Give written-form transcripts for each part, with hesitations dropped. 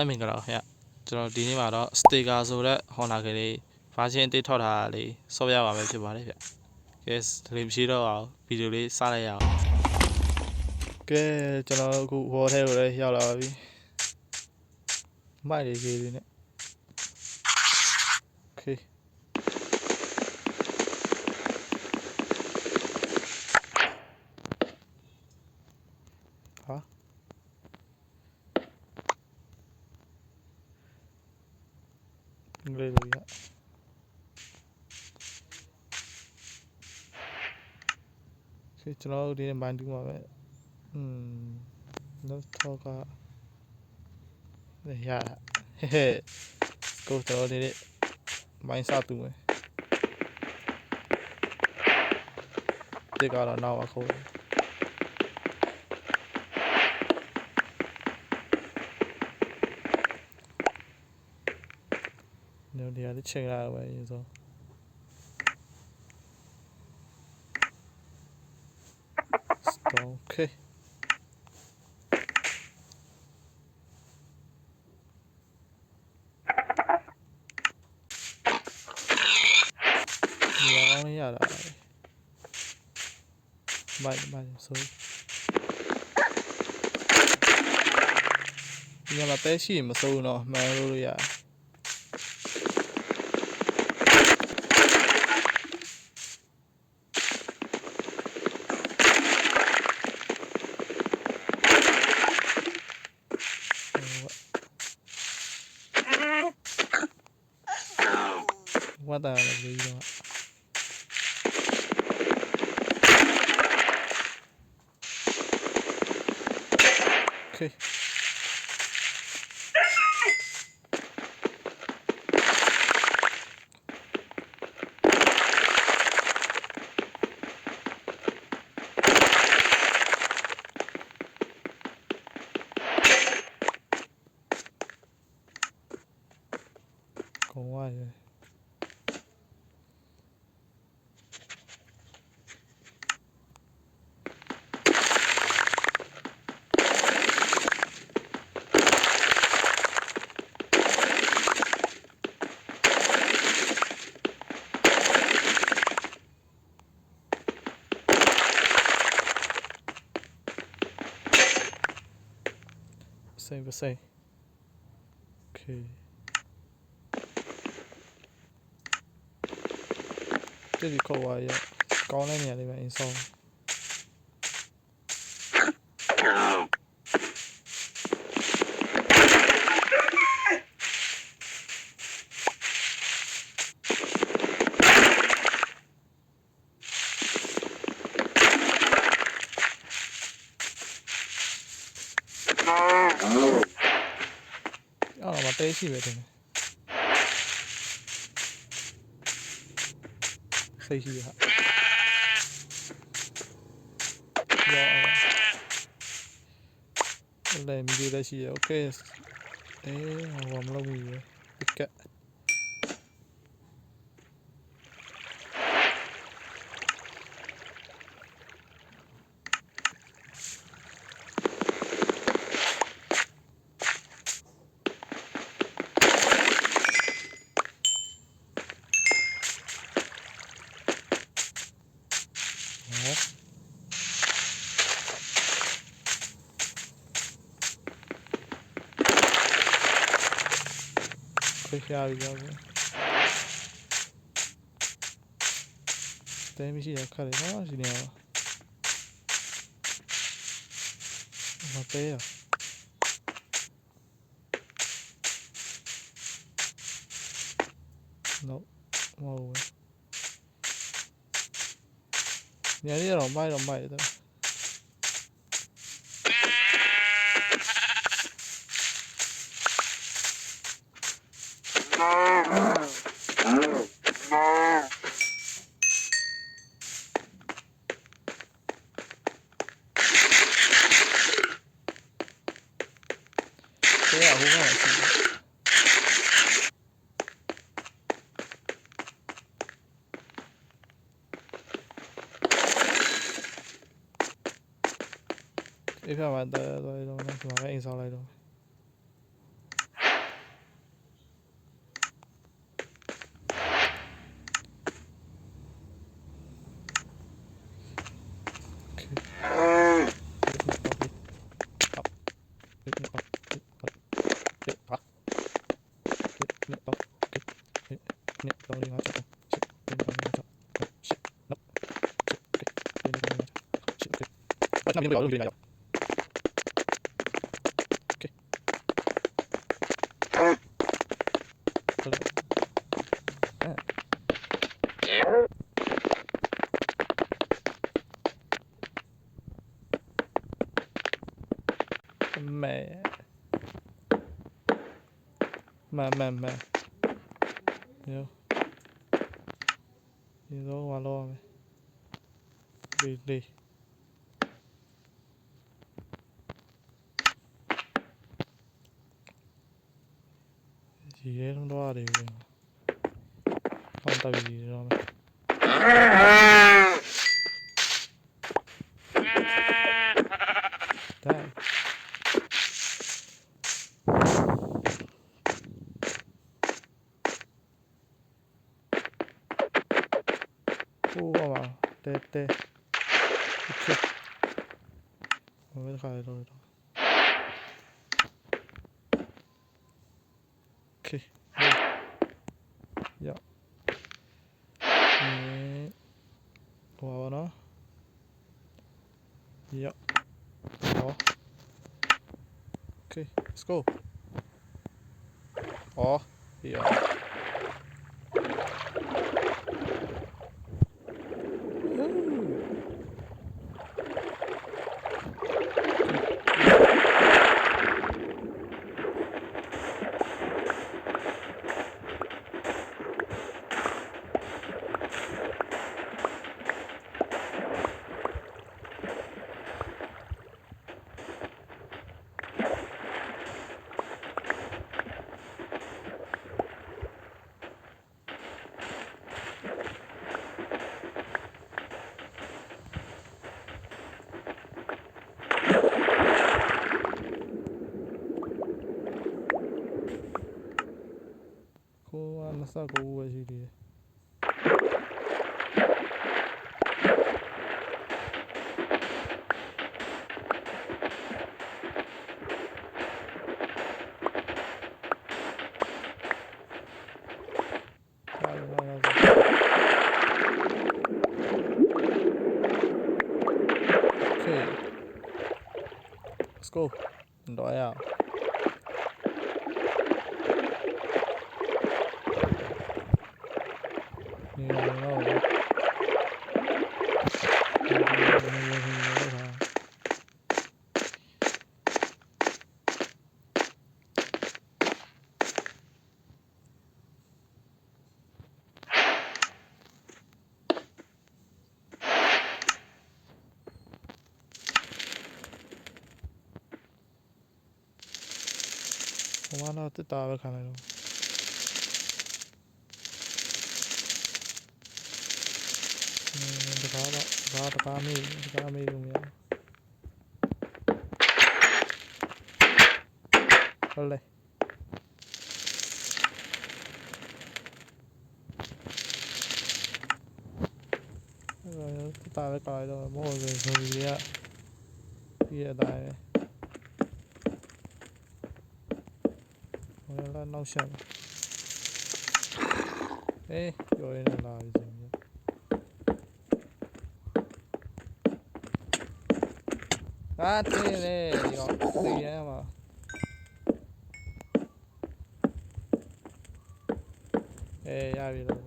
တိုင်းမင်္ဂလာခင်ဗျကျွန်တော်ဒီနေ့မှာတော့ sticker ဆိုတဲ့ Honda ကလေး version 1ထောက်ထားတာလေးဆော့ပြပါမယ်ဖြစ်ပါတယ်ဗျကဲဒီလေးမရှိတော့အောင်ဗီဒီယိုလေးစလိုက်ရအောင်ကဲကျွန်တော်အခု wall ထဲကိုလည်းရောက်လာပါပြီမိုက်လေးကြီးလေးနဲ့ okay ဟာလေးလေးရကျွန်တော်ဒီနေ့မိုင်းတူးမှာပဲတော့ထောက်ကရဟဲ့ကိုတော်ဒီနေ့မိုင်းစတူးမယ်ဒီကတော့နောက်အခုနော်ဒီအချိန်လာပဲရေဆိုokay ရတာမိုက်ဆိုဒီမှာတဲရှိမစိုးတော့မှန်လို့ရဝတ်တာလည်းပြီးတော့okay ကုန်သွားရစိတ် okay ဒီခေါ်ရရကောင်းတဲ့နေရာလေးပဲအင်းဆောင်မတဲရှိပဲတင်စိတ်ရှိဟာရောလည်းမီဒီလည်းရှိရ okay ဟိုမလုပ်ဘူးပြကရပြီတော့တဲမရှိရခက်တယ်နော်ဒီနေရာမတဲရနော်မဟုတ်ဘူးညနေတော့မိုက်တယ်ဒီဖက်မှာတော့ဒီမှာပဲအိမ်ဆောင်လိုက်တော့那边有，那边有。OK。美，慢，有，你都完了没？累。ဒီရဲလုံးတော့ရတယ်ဗျ။ဟောတက်ပြီတော့မယ်။ဒါဟိုပါပါတဲโอเค我们开始了OK 要好吧နော်要好 OK let's go 好要ကိုက29ပဲရှိသေးတယ်Let's go တော့ရနေတော့我妈那这打了看来了တကားမေးလို့မရဟုတ်လေတာပဲကားတော့မဟုတ်ဘူးဆိုပြီးရပြရတာပဲဟိုလာနောက်ဆက်ပြောရင်းလာပြီစင်တင်းလေရောသိရမှာရပြီတော့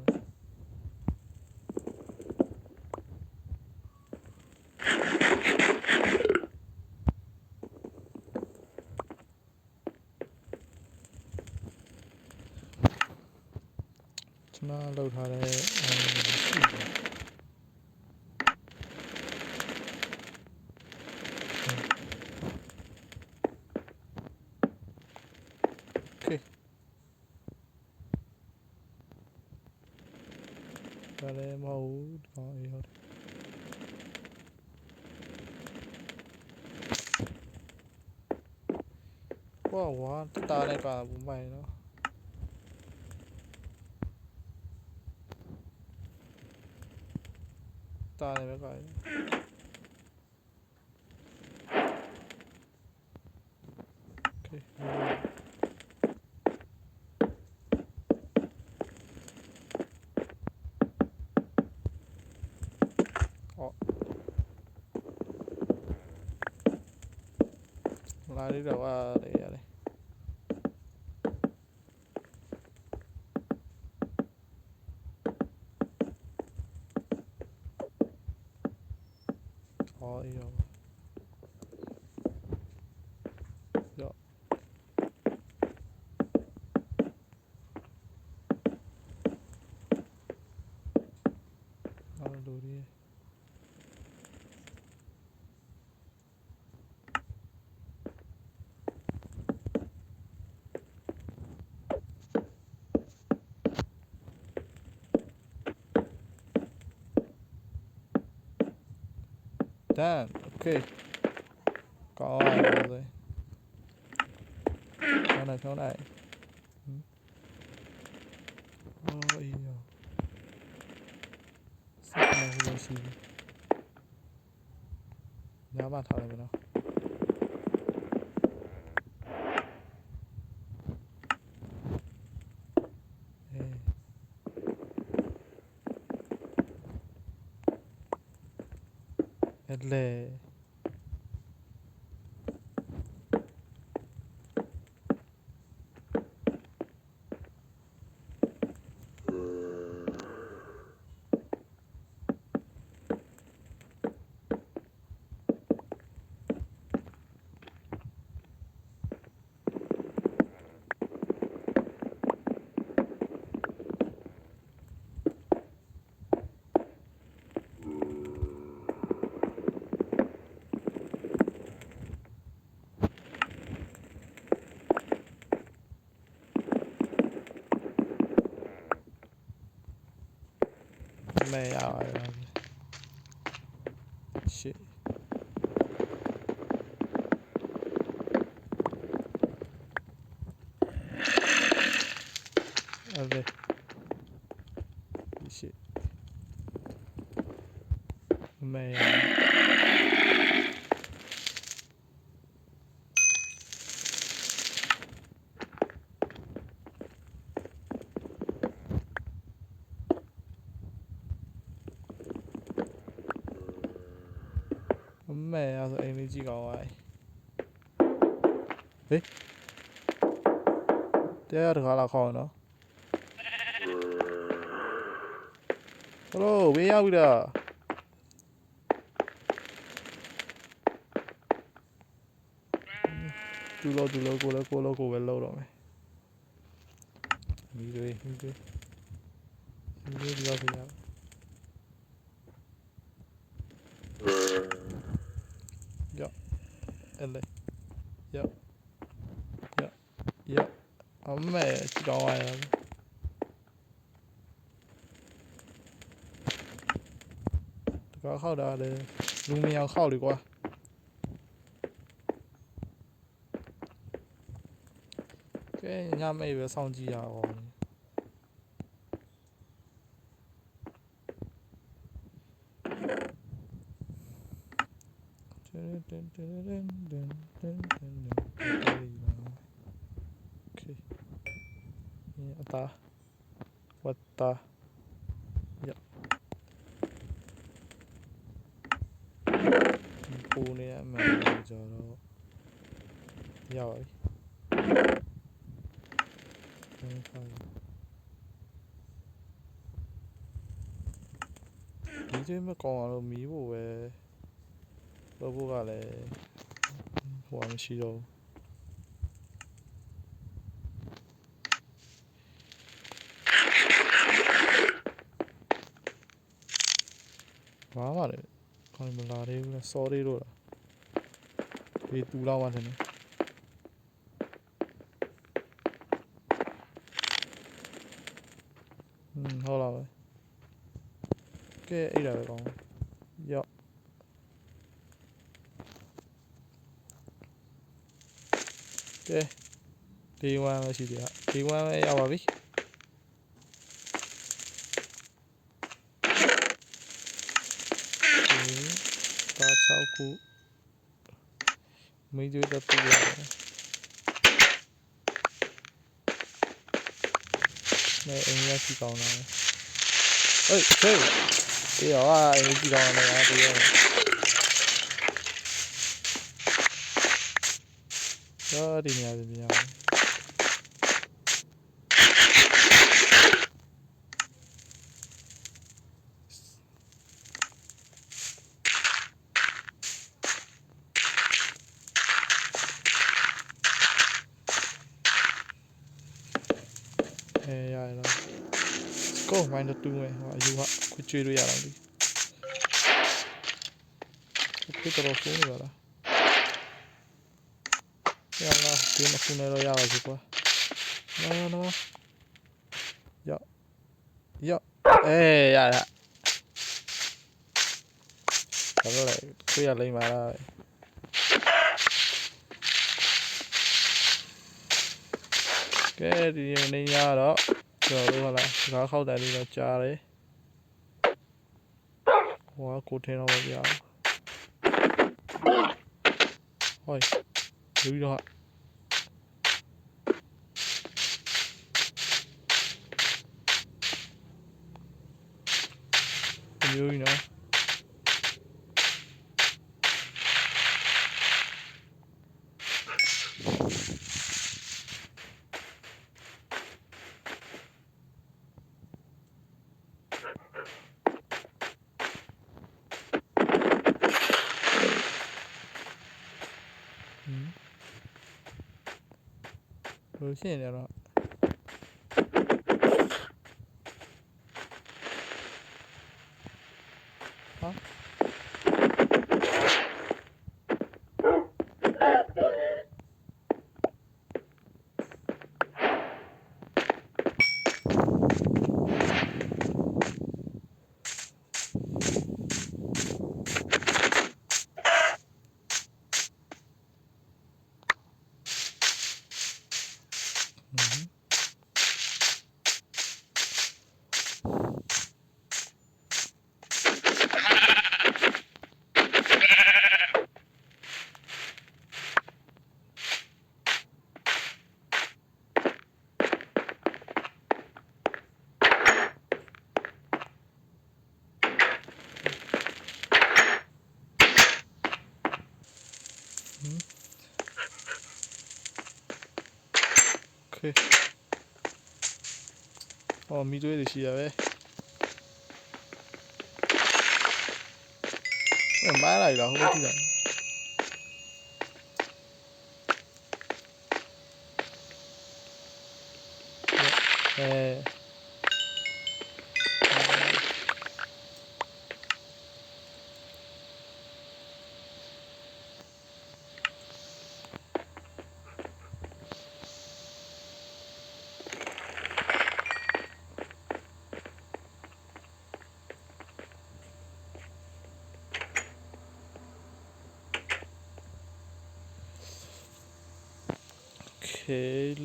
ကျွန်တော်လောက်ထားတဲ့ဒါလည်းမဟုတ်ဘူးဒီကောင်ဟုတ်တယ်ဝါတားလည်းကဘူးမိုင်းနော်တားလည်းပဲက đi đâu à đây à đây thôi rồi rồi đồ đi Done. Ok. Có ai rồi. Chỗ này. Ôi giời. Sắp này rồi xì. Nhớ bạn thảo này nào. Ele mẹ ảo shit Ele shit mẹ mẹ rồi em đi chỉ có ai ê thế được là khỏi nó hello bây giờ được cô lo về lâu rồi đi đi ra thì nào dạ em đây dạ mẹ chỉ có ai à cóเข้าได้เลยลุงไม่เอาเข้าดีกว่าแค่ညไม่ပဲစောင့်ကြည့်ရအောင်โอเคအတာဝတ်တာရပူနေအမှန်ကြတော့ရပါပြီဒီကျမကောင်းအောင်လို့မီးဖို့ပဲလုပ်ဖို့ကလည်းဟိုမရှိတော့ဘာမှလည်းခေါင်းမလာသေးဘူးလားစောသေးတော့လားဒီတူလောက်မှထင်တယ်ဟုတ်လားပဲကဲအဲ့ဒါပဲကောင်းရော့ကဲဒီဝမ်းမရှိသေးတာဒီဝမ်းပဲရပါပြီတာ6ခုမိကျွေးတတ်ပြရတယ်နဲ့အင်ရရှိကောင်းလာတယ်ဟေးဒီရောအင်ရှိကောင်းလာတယ်ဒီရော တော့ဒီနေရာပြင်ရမယ်ရတယ်တော့ go minus 2မယ်ဟိုအယူကခွကျွေးလို့ရတော့ဒီခွတော်ဆုံးနေပါလားရလာဒီမခုနေတော့ရပါစီကွာနော်ရောရတာဘာလို့လဲခွေးရလိမ့်ပါလားကဲဒီနေရတော့ကျော်လို့ဟလာစကားခောက်တယ်လို့တော့ကြားတယ်ဟိုကကိုထင်းတော့မပြအောင်ဟိုလူတော့မျိုးကြီးနော်လို့ရှင်းနေတော့ဟာအော်မီတွေးရှိရပဲမားလိုက်တော့ဟိုကြည့်လိုက်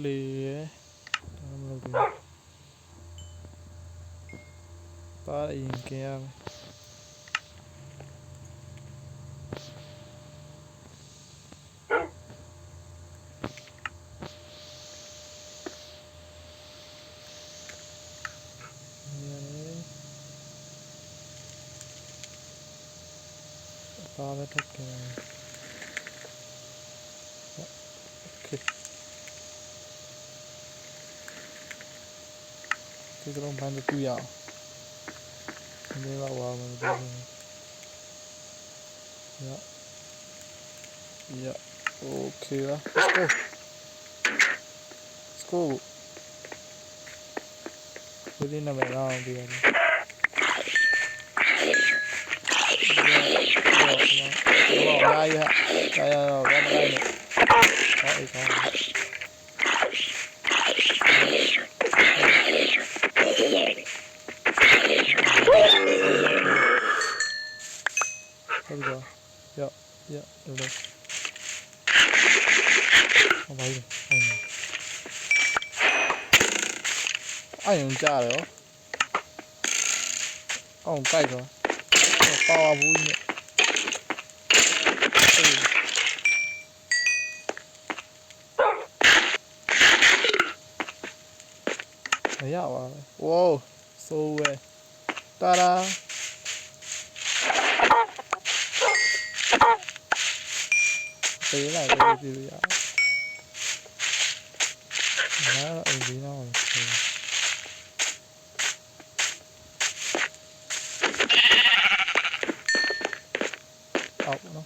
လေပါရင်ကြရမယ်ပါပဲတက်ကြတယ်ဒီကတော့ဘန်တူရအောင်ဒီမှာဝါမယ်ဒီရ okay let's go ဒီနေ့မလာအောင်ဒီရတယ်ဘာရတော့ဘာလဲအဲ့ဒါ对不对？好吧，按加了哦，按盖着，包啊不呢？哎呀哇，哇，收哎，哒啦。ပေးလိုက်လို့ကြည့်လို့ရတယ်哪有没那么多？好了。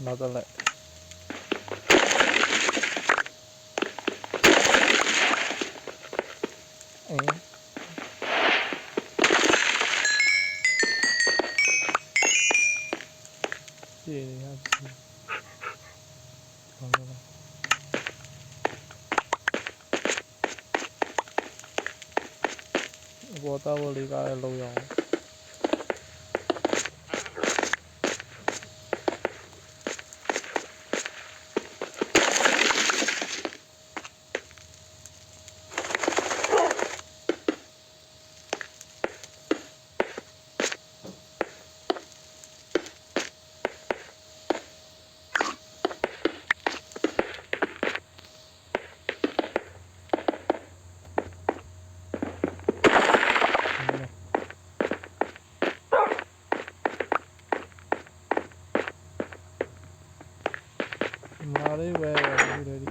Another leg. Water will leave a low young. Mari where are you ready?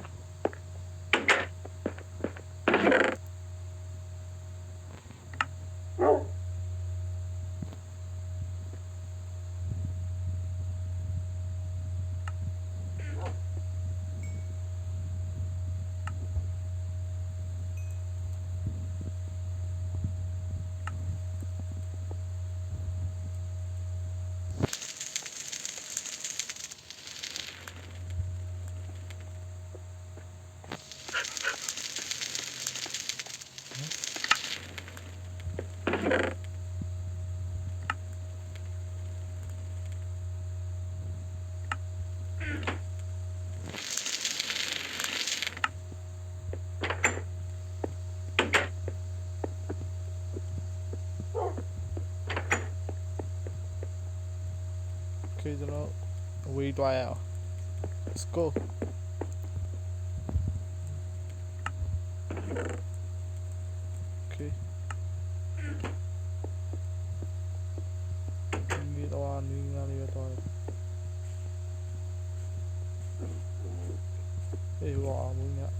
Okay, you know, we try out. Let's go. Okay. We don't want to. Hey, wow, moving up.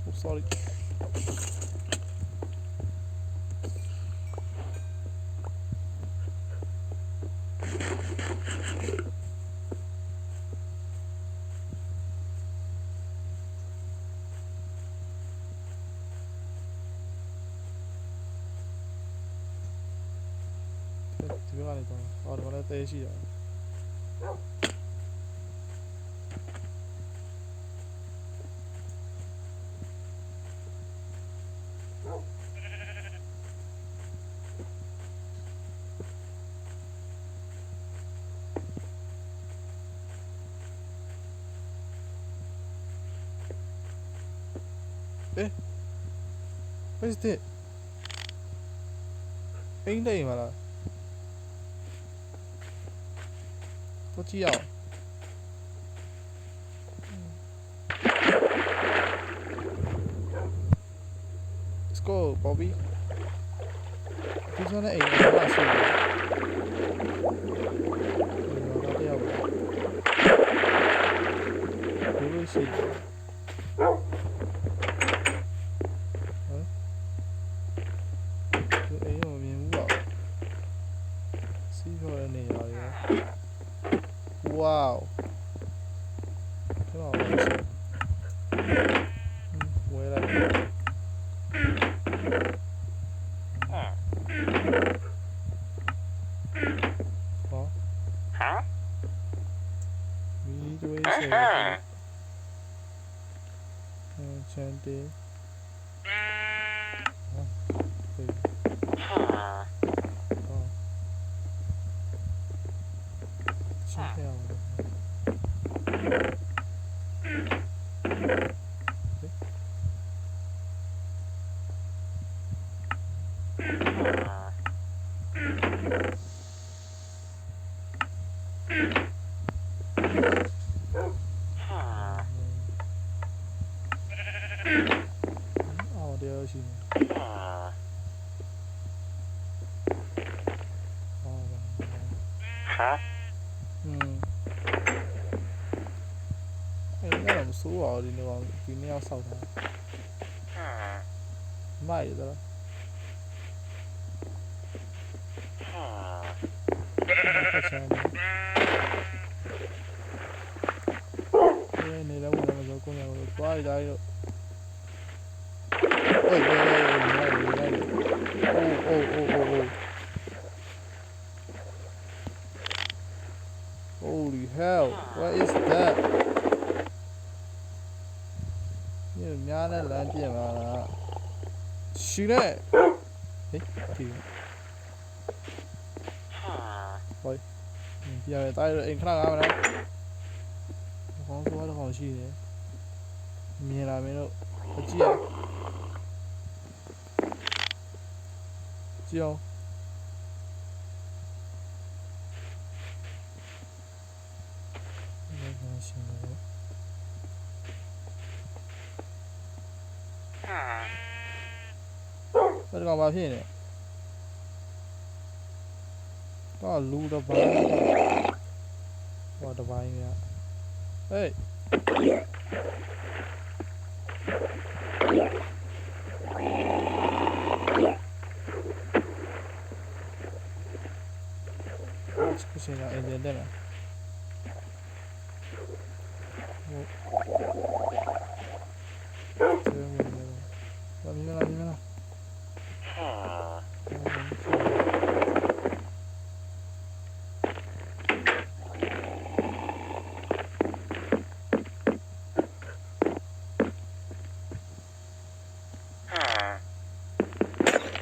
Oh, sorry. Ahora te decía. What is that? Ain't that mà có chiều. Let's go, Bobby. This one is not sure. Who is it? Wow. Cái nào vậy? Quay lại. Đó. Ví dụ như thế. Trên đi. အော်တရားရှိနေအော်ဟာအဲ့ဒါမစိုးပါဘူးဒီနေ့ဆောက်တာမိုက်တယ်နေလည်းဝင်လာတော့ကိုယ်ကတော့သွားရတော့Holy hell, what is that? 你များနဲ့လမ်းပြင်လာတာရှိနေဟေးဒီဟိုပြရတာအိမ်ခဏကားမလားကောင်းစိုးတော့ရှိတယ်မြင်လာမင်းတို့အကြည့်ရကြည့်အောင်ရှင်တော့ဘယ်ကောင်ပါဖြစ်နေတော့လူတော့ဘာဟောတပိုင်းကဟေးစင်ကအင်ဂျင်တက်လာလာ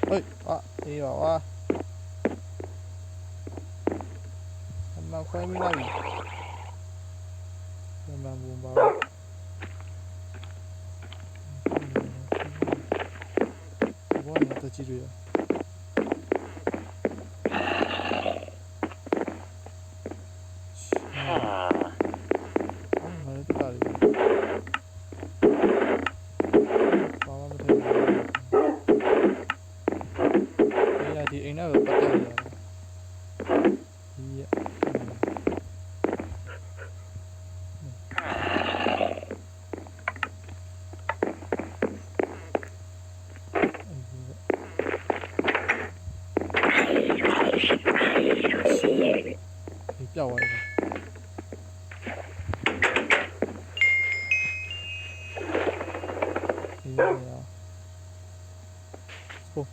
เฮ้ยนี่บอกว่าทำมาค่อยไม่ได้ทำมาบูมเบาว่าเนี่ยตัวจีด้วยมาเลยตัวตาดิป้าว่าไม่ได้ဒီအိမ်နဲ့ပဲပတ်သက်နေရတယ်ဒီရဒီပြောက်သွားတယ်ဒီရဟို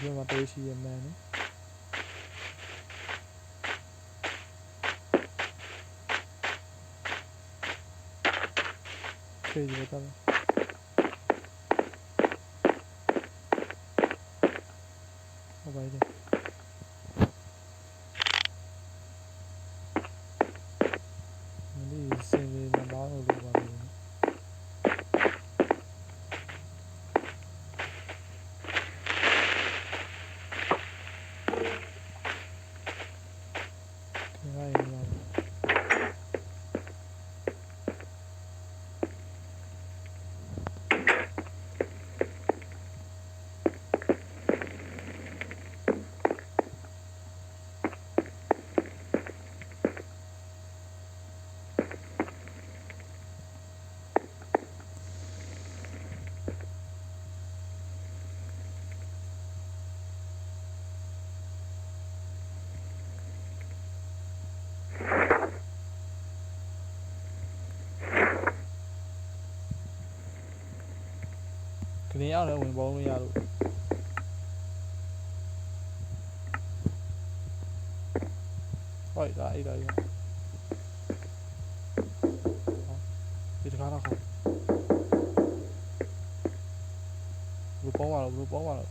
ဒီမှာတေးရှိရမှန်းနော်ခေဒီတော့ဘာပဲလဲဒီစင်လေးမပေါင်းလို့ပါဘူးခရင်ရောက်လည်းဝင်ပေါင်းလို့ရလို့ ဟ ဟုတ်ဒါအဲ့ဒါကြီးဒီတကားတော့ခေါ်ဘယ်ပေါင်းပါလို့ဘယ်ပေါင်းပါလို့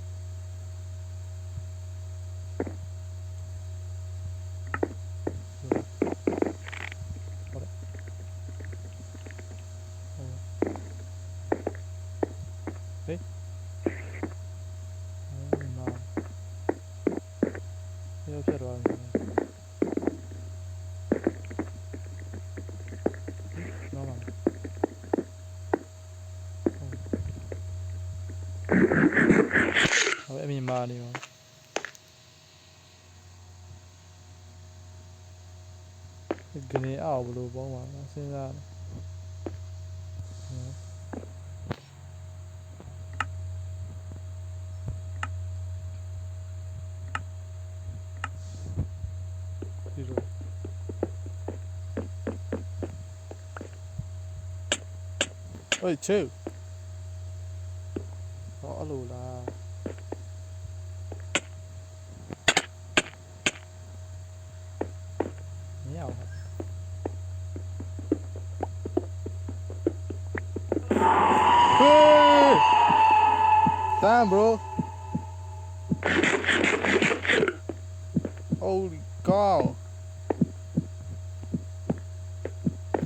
ဖြစ်သွားတယ်နော်ပါအမြင်မာနေပါကနေအောင်ဘလို့ပေါင်းပါလားစဉ်းစားဒီလိုเฮ้ยชิวอ๋อအလိုလားမရဘူးHey! Damn, bro. Holy cow.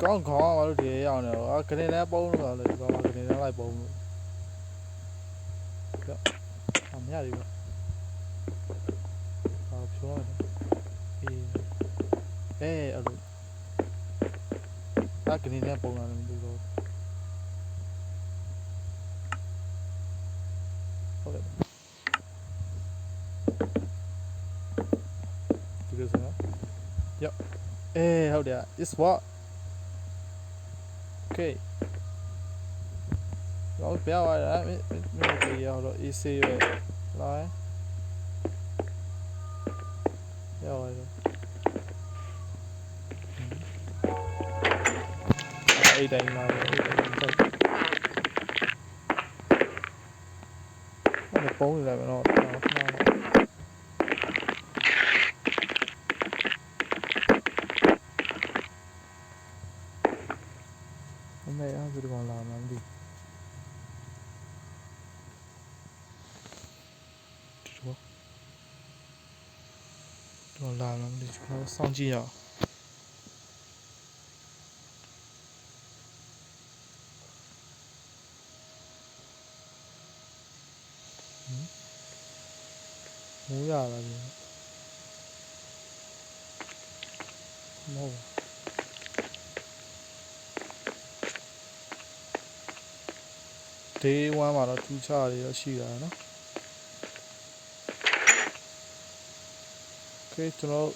ကောင်းကောင်းဘာလို့ဒီရောက်နေတော့ခနေနဲ့ပုံးလို့လေကောင်းခနေနဲ့လိုက်ပုံးလို့ကြောက်အမရပြီပေါ့ဟောဖြောတယ်အဲ့လိုခနေနဲ့ပုံးလာတယ်မသိတော့ဟုတ်တယ်ဒီလိုစမ်းယောဟုတ်တယ် is what okay တော့ပြောရတာမင်းတို့ရတော့ AC ပဲလာရောအဲ့တိုင်းလာတယ်အဲ့ပုံးနေတယ်တော့အမေအားစုကောင်လာမှမသိတော့လာမှမသိကျွန်တော်စောင့်ကြည့်ရအောင်မိုးရလာပြီမဟုတ်Day 1မှာတော့ထူးခြားတွေတော့ရှိတာနော် Okay ကျွန်တော်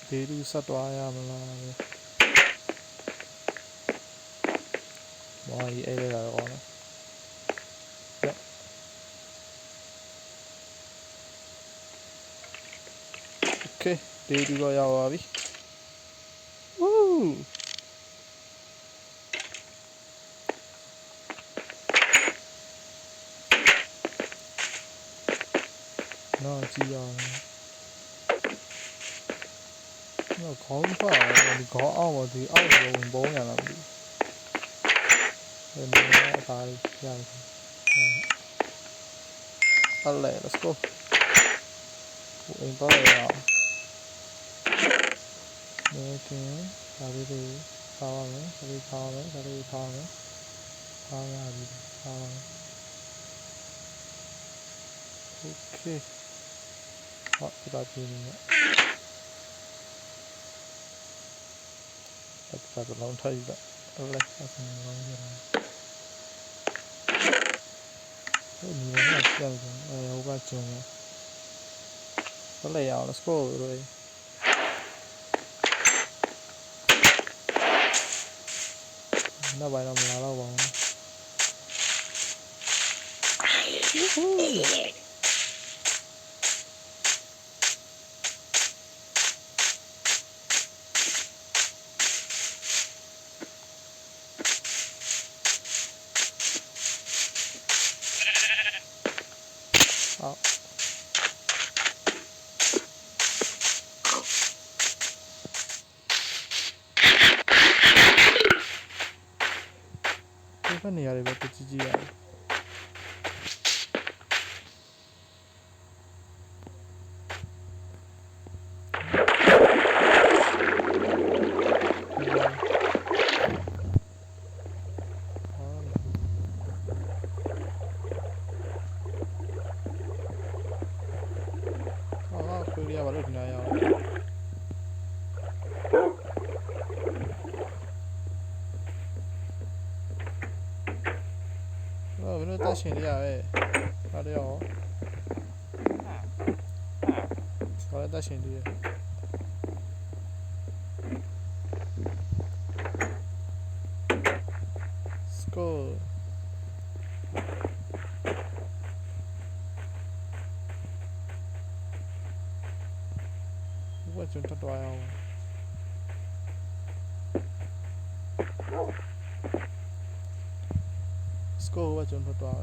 Day 2ဆက်သွားရမလားဘာကြီးအဲ့ဒါတော့နော် Okay Day 2တော့ရောက်ပါပြီ Wooနော်ကြည့်ရအောင်နော်ခေါင်းဖာဒီခေါင်းအောင်ပါဒီအောက်ကိုဝင်ပုံးရလားမသိဘူးဒီမှာအသားရတယ်ဟုတ်လေ let's go ဝင်တော့ရအောင်ဒီကင်းဒါလေးတွေပါပါမယ်ဒါလေးပါမယ်ဒါလေးပါမယ်ပါရပြီပါပါမယ် Okay好，这把给你了。把这龙头一个，来，把这龙一来。你们那这样子，哎呀，我把整了。好累啊 ，Let's go， 对。那晚上我们来了吧？好。က်နေရတယ်ပဲတကြီးကြီးရတယ်ခွေးရပါလို့ဒီနားရအောင်ဘယ်လိုတက်ရှင်လေးရပဲဟာတော့ရောဘာလဲတက်ရှင်လေးရစကိုဘယ်ကျွန်တော်တော်ရအောင်စကိုဘယ်ကျွန်တော်တော်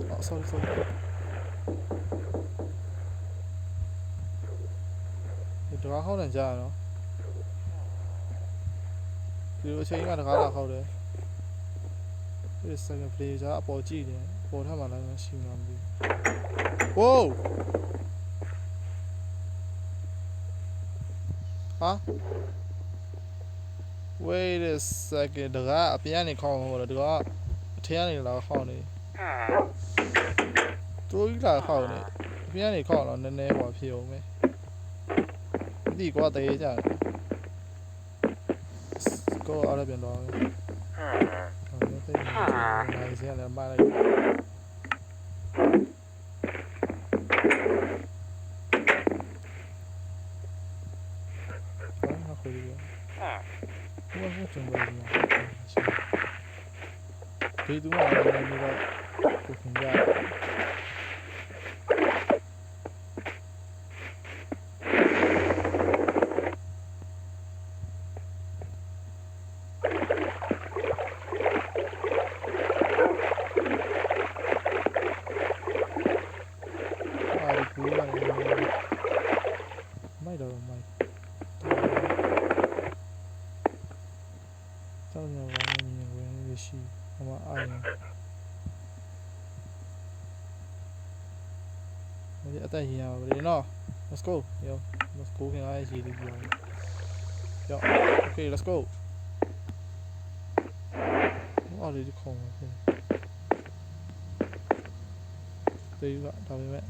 အော် sorry ဒီတော့ဟောင်းနေကြရနော်ဒီလိုအချိန်ကတကားလာခောက်တယ်ဒီ second play ကအပေါ်ကြည့်တယ်ပေါ်ထပ်မှလည်းမရှိမှမသိဘူး Whoa ဟာ Wait a second တကားအပြင်ကနေခောက်မှာပေါ့လေတကားအထက်ကနေလာခောက်နေသူကြီးလာခောက်နေအပြင်ကနေခောက်တော့နည်းနည်းဟောဖြစ်အောင်မယ်ဒီကွာတရေကြတယ်ကိုအားရပြန်တော့ဟုတ်တယ်နိုင်စရာလည်းမလိုက်ဟာခွေးရဘာကျွန်တော်ဒီတူမှလည်းနေတော့ကိုခင်ဗျာမိုက်တော့မိုက်တောင်းရပါမယ်ညီဝင်ရရှိအမအားရဒီအတက်ရင်ရပါလေနော် let's go yo let's go ခင်ဗျားရေးလေးပြောင်း yo okay let's go အော်ဒီခုံးပါခင်တေးကဒါပေမဲ့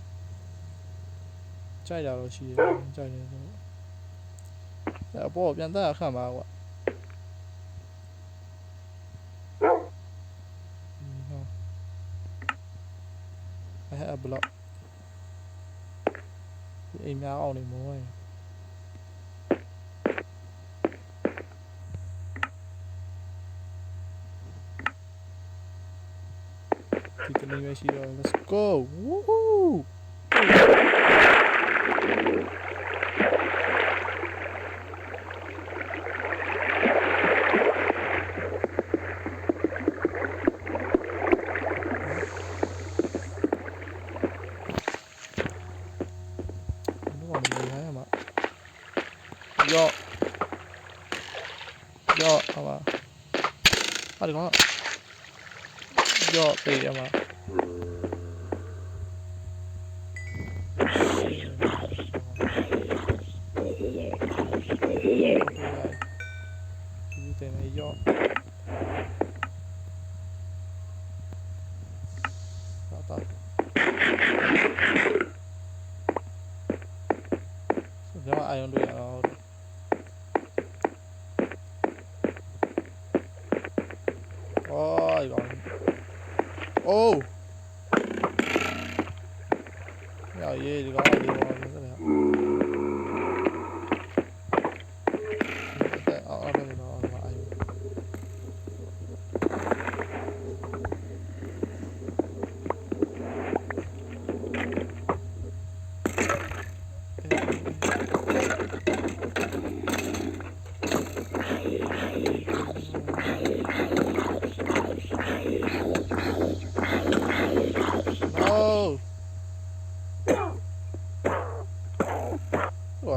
ကြိုက်တာတော့ရှိတယ်ကြိုက်တယ်ဆိုတော့အပေါ်ပြန်တက်ခန့်ပါကွာအဲ့အဘလော့အိမ်များအောင်နေမောရင်ဒီတနေ့ပဲရှိတော့ let's go woohoo ย่อเอามาเอาดิครับย่อเตะเอามาเตะไม่ย่อตัดเดี๋ยวไอ้ยังดูอย่างเราOh! Yeah, yeah, you got it.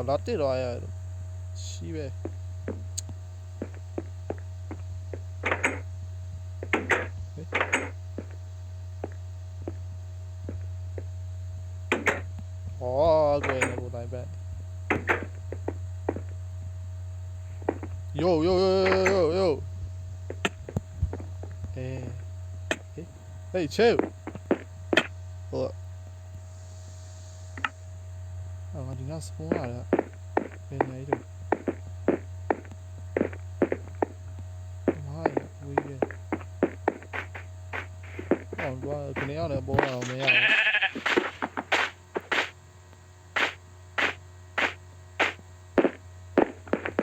Latte rồi à, xí về. လည်းကိုတိုင်းပဲyo yo yo yo yo hey chill ဟုတ်ငါဒီနာစပွန်လာတယ်ဘယ်နေရည်မိုင်းဝေးရအောင်တော့ကနေရောက်တယ်ပေါ်လာတော့မရဘူး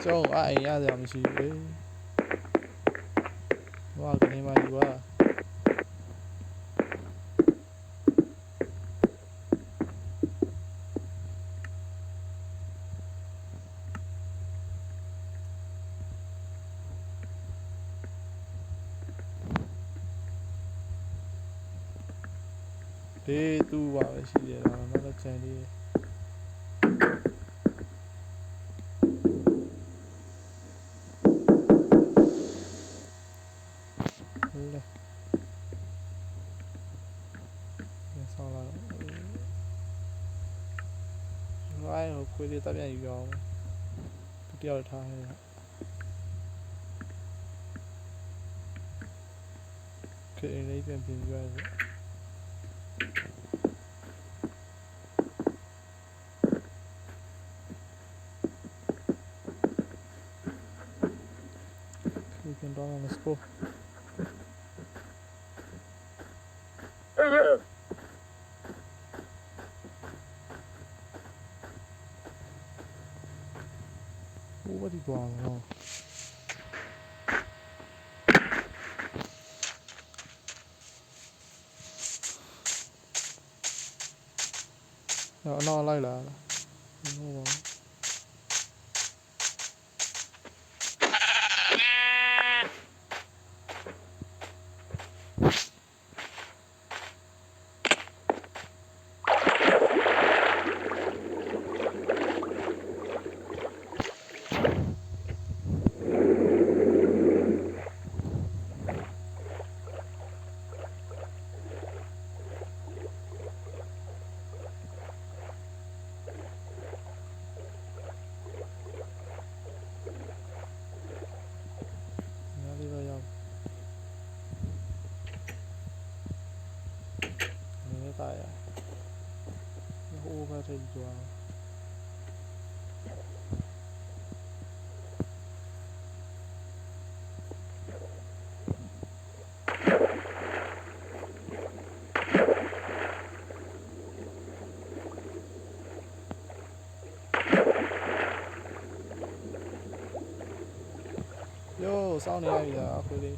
ကျောင်းအိမ်ရတယ်မရှိဘူးဟောကနေမှယူပါဒီတူပါပဲရှိရတာနောက်တော့ချန်လေးလေဆောင်းလာရိုင်းကိုခွေးလေးတက်ပြန်ယူရအောင်သူတယောက်ထားဟဲ့ခေးလေးပြန်ပြင်ပြရတယ်We can run on the score. What are you going on? No, I like that. No. Over to the Yo, sound area, really.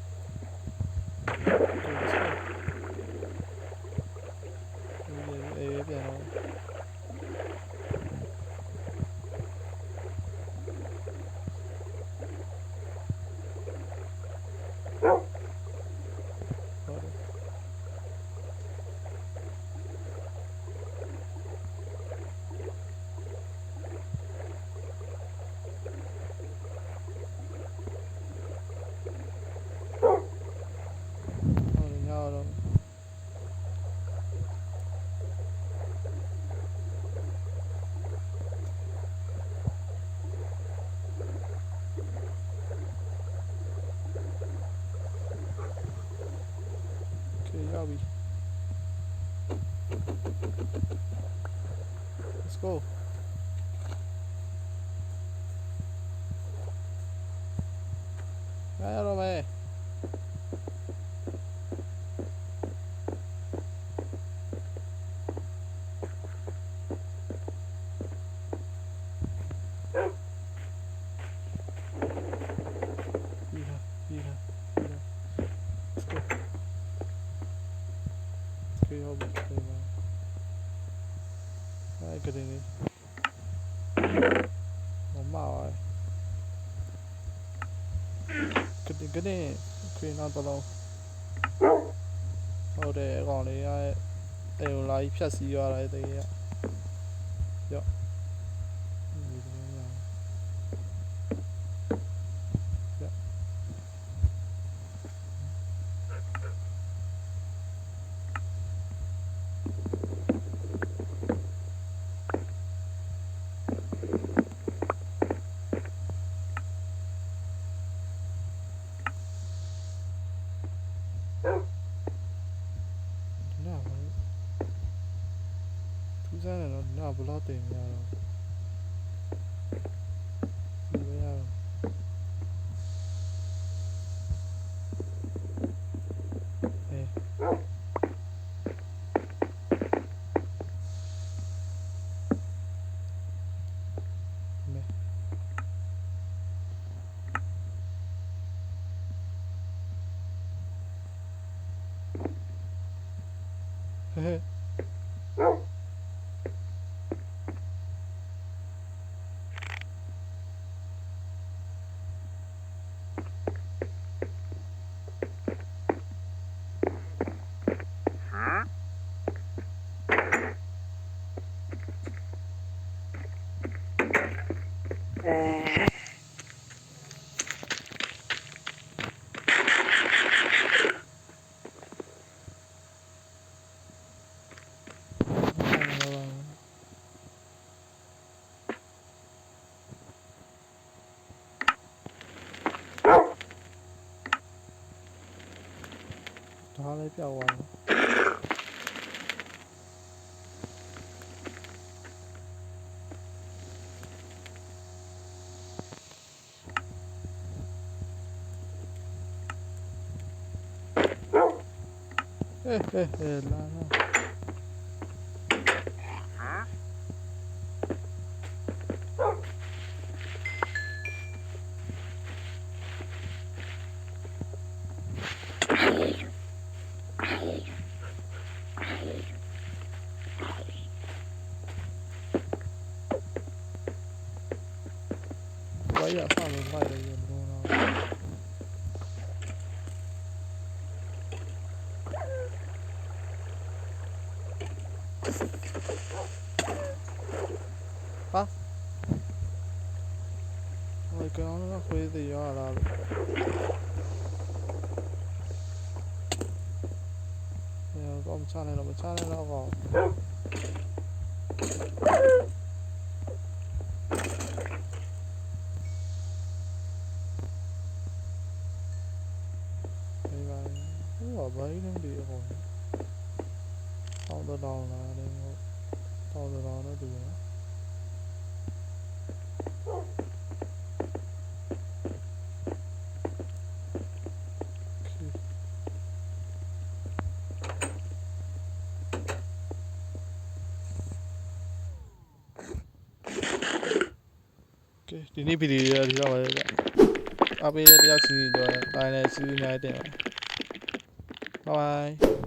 Let's go. Claro, ve. Mira. Let's go. Okay, hold on. Ai cái này normal cái này khi nào tao đâu để còn này đều lấy phép xí vào đây thì dạ ဘလောက်တင်ရတော့ဒီမရတော့ဟဲ့ဒါလည်းပြောက်သွားတယ်ဟဲ့လာဝိုင်းရဆောက်လို့လိုက်တယ်ဘုံတော့ဟိုကောင်ကခွေးသေးရလာလို့တော့မချနိုင်တော့ကောဒီပါဟိုကဘာလို့ဒီအကောင်တောင်းတောင်းလာတယ်တောင်းတောင်းနဲ့တူနော်ဒီနေ့ဗီဒီယိုရဒီတော့ပါလေအပေးတဲ့တရားစီစဉ်တော့တိုင်းနဲ့စီစဉ်နေတယ်ပါဘိုင်